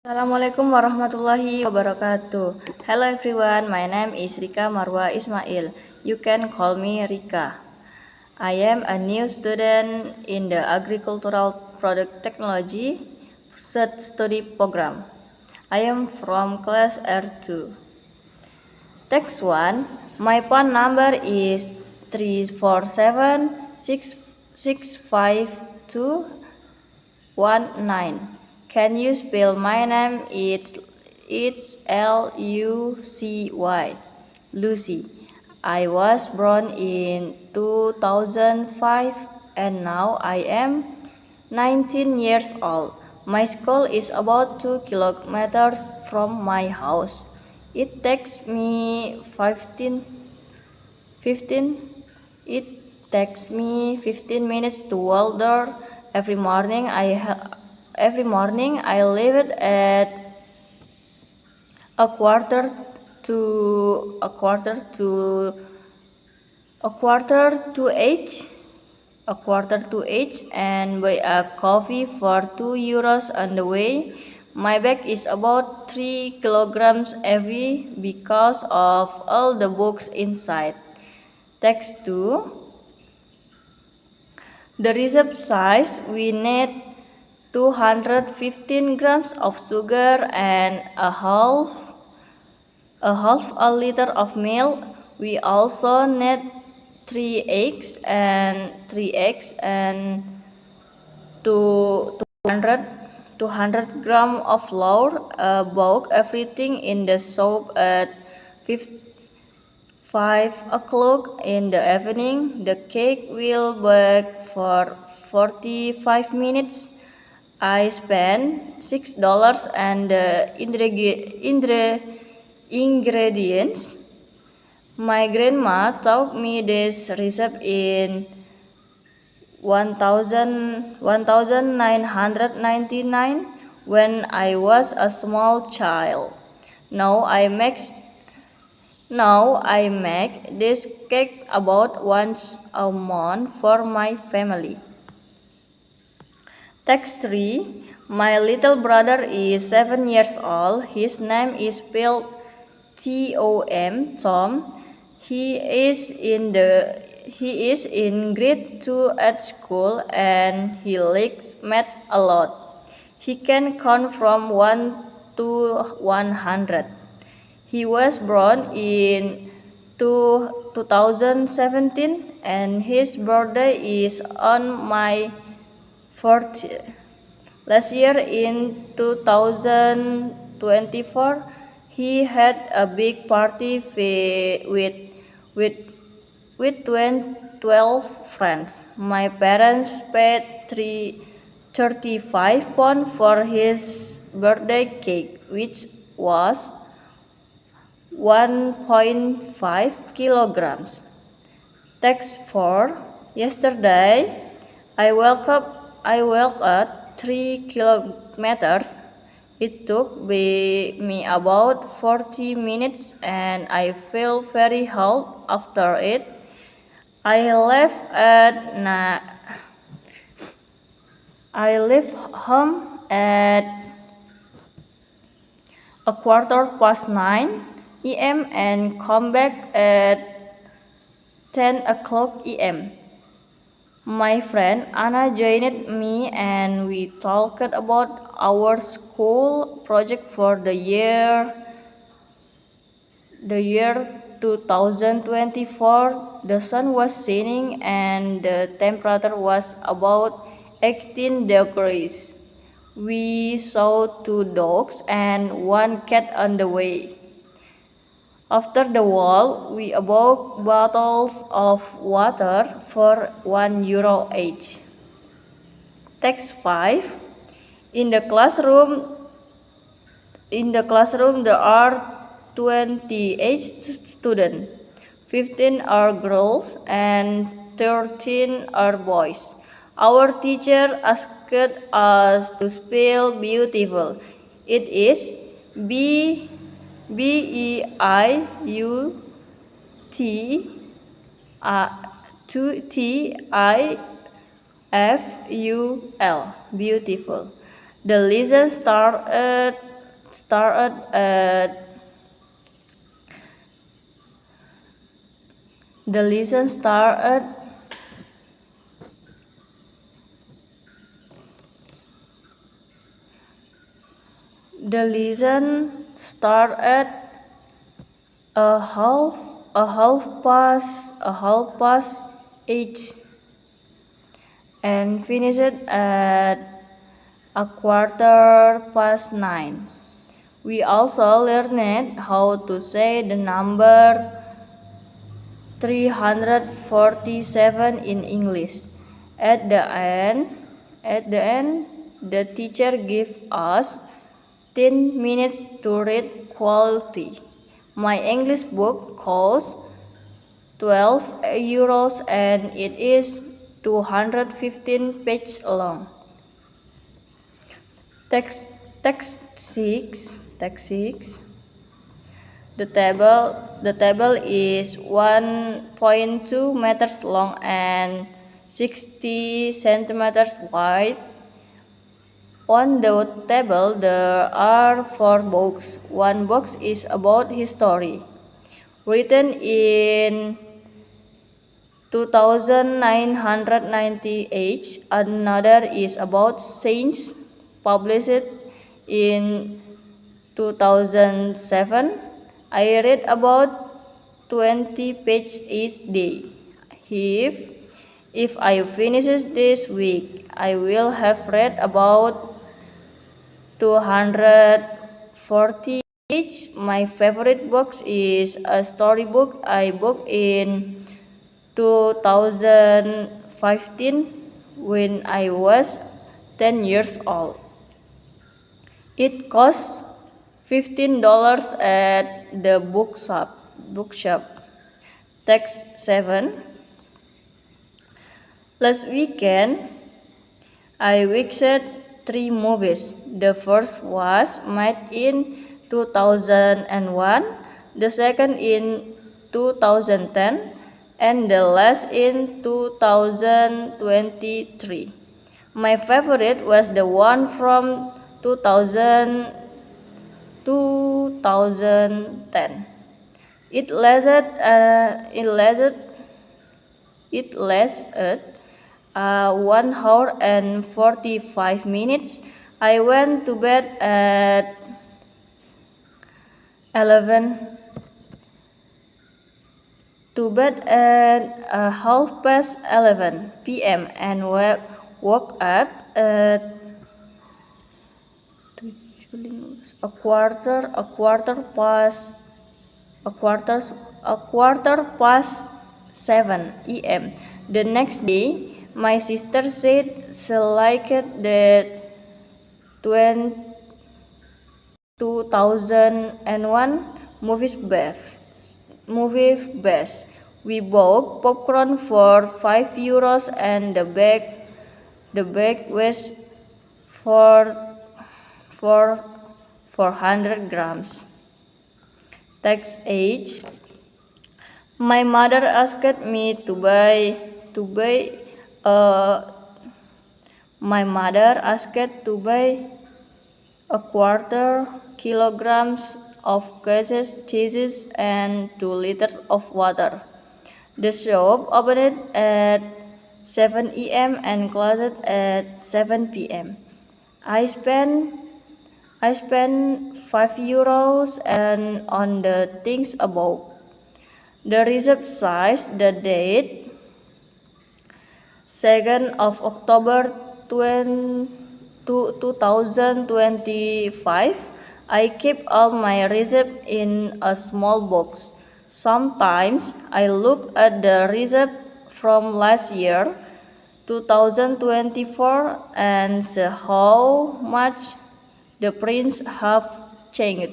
Assalamualaikum warahmatullahi wabarakatuh. Hello everyone, my name is Rika Marwa Ismail. You can call me Rika. I am a new student in the Agricultural Product Technology study program. I am from class R2. Text 1. My phone number is 347-652-19. Can you spell my name? It's Lucy. Lucy. I was born in 2005 and now I am 19 years old. My school is about 2 kilometers from my house. It takes me 15 minutes to walk there. Every morning I leave it at a quarter to eight and buy a coffee for €2 on the way. My bag is about 3 kilograms heavy because of all the books inside. Text 2. The recipe size, we need 215 grams of sugar and a half a liter of milk. We also need 3 eggs and 200 grams of flour. Bake everything in the soup at 5 o'clock in the evening. The cake will bake for 45 minutes. I spent $6 on the ingredients. My grandma taught me this recipe in 1999 when I was a small child. Now I make this cake about once a month for my family. Text 3. My little brother is 7 years old. His name is spelled Tom, Tom. He is in grade 2 at school and he likes math a lot. He can count from 1 to 100. He was born in 2017 and his birthday is on my 40th. Last year in 2024, he had a big party with 12 friends. My parents paid £35 for his birthday cake, which was 1.5 kilograms. Text 4. Yesterday, I walked 3 kilometers. It took me about 40 minutes and I feel very hot after it. I left home at 9:15 a.m. and come back at 10 o'clock a.m. My friend Anna joined me and we talked about our school project for the year 2024. The sun was shining and the temperature was about 18 degrees. We saw 2 dogs and 1 cat on the way. After the wall, we bought bottles of water for €1 each. Text 5. In the classroom there are 28 students. 15 are girls and 13 are boys. Our teacher asked us to spell beautiful. It is Beautiful. The lesson started started at the lesson started a half past 8 and finished at a quarter past 9. We also learned how to say the number 347 in English. At the end, the teacher gave us 10 minutes to read quality. My English book costs €12 and it is 215 pages long. Text 6. The table is 1.2 meters long and 60 centimeters wide. On the table there are 4 books. One book is about history, written in 2998. Another is about science, published in 2007. I read about 20 pages each day. If I finish this week, I will have read about 240 pages. My favorite book is a storybook I bought in 2015 when I was 10 years old. It costs $15 at the bookshop. Text 7. Last weekend, I watched 3 movies. The first was made in 2001, the second in 2010, and the last in 2023. My favorite was the one from 2010. It lasted 1 hour and 45 minutes. I went to bed at 11 p.m. and woke up at a quarter past 7 a.m. The next day, my sister said she liked the 2001 movie best. We bought popcorn for €5 and the bag was for 400 grams. Text 8. My mother asked me to buy a quarter kilograms of cheeses and 2 liters of water. The shop opened at 7 a.m. and closed at 7 p.m. I spent €5 and on the things above. The receipt says the date 2nd of October 2025. I keep all my receipts in a small box. Sometimes I look at the receipt from last year, 2024, and see how much the prints have changed.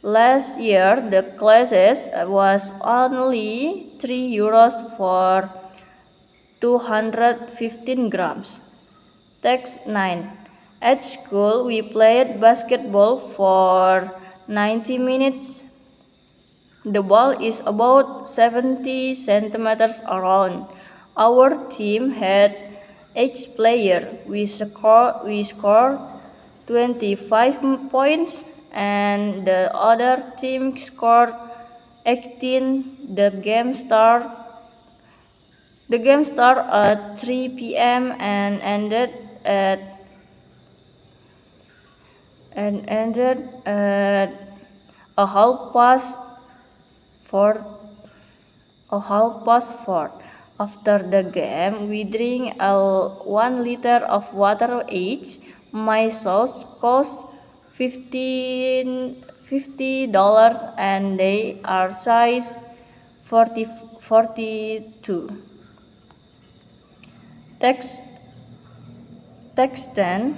Last year, the classes was only €3 for 215 grams. Text 9. At school, we played basketball for 90 minutes. The ball is about 70 centimeters around. Our team had 8 players. We scored 25 points and the other team scored 18. The game started at 3 p.m. and ended at a half past 4. After the game, we drink 1 liter of water each. My sauce cost $50 and they are size 42. Text 10.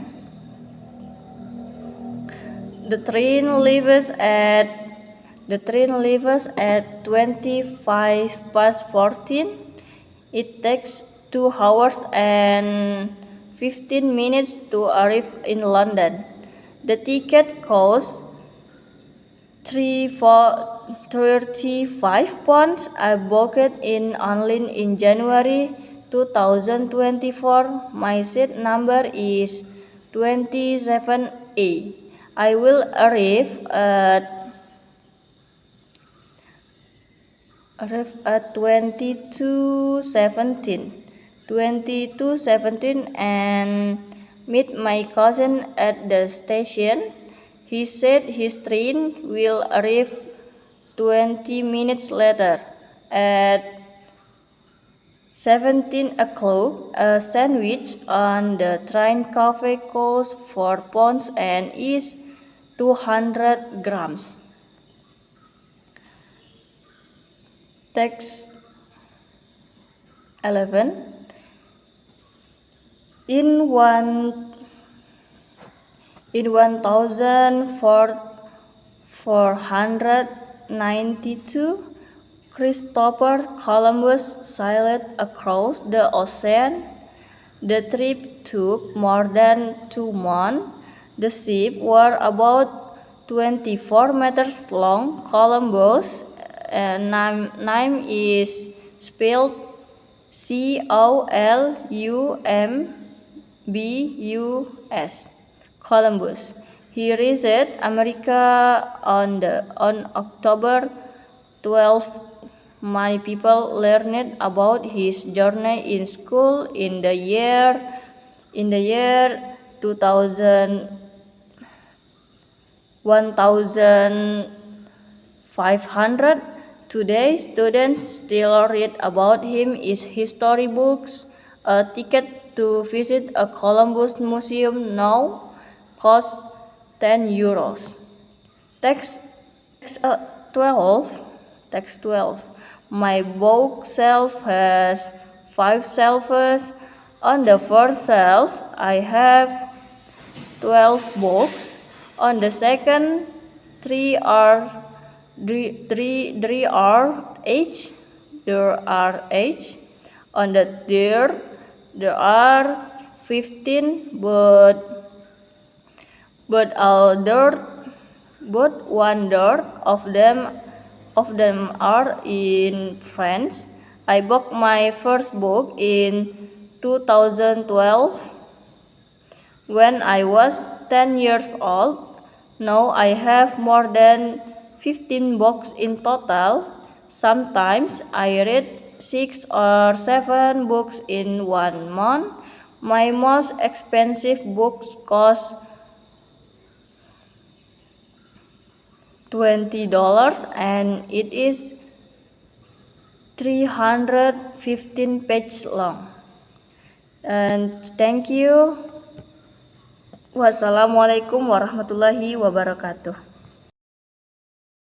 The train leaves at 14:25. It takes 2 hours and 15 minutes to arrive in London. The ticket costs £35. I booked it online in January 2024. My seat number is 27A. I will arrive at 22:17 and meet my cousin at the station. He said his train will arrive 20 minutes later. At 17 o'clock, a sandwich on the train cafe costs £4 and is 200 grams. Text 11. In 1492, Christopher Columbus sailed across the ocean. The trip took more than 2 months. The ships were about 24 meters long. Columbus' name is spelled Columbus. Columbus. He reached America on October 12. Many people learned about his journey in school in the year 1500. Today, students still read about him in history books. A ticket to visit a Columbus museum now costs €10. Text 12. My bookshelf has 5 shelves. On the first shelf, I have 12 books. On the second, 3 are each. On the third, there are 15, but one-third of them are in French. I bought my first book in 2012 when I was 10 years old. Now I have more than 15 books in total. Sometimes I read 6 or 7 books in 1 month. My most expensive books cost $20 and it is 315 pages long. And thank you. Wassalamualaikum warahmatullahi wabarakatuh.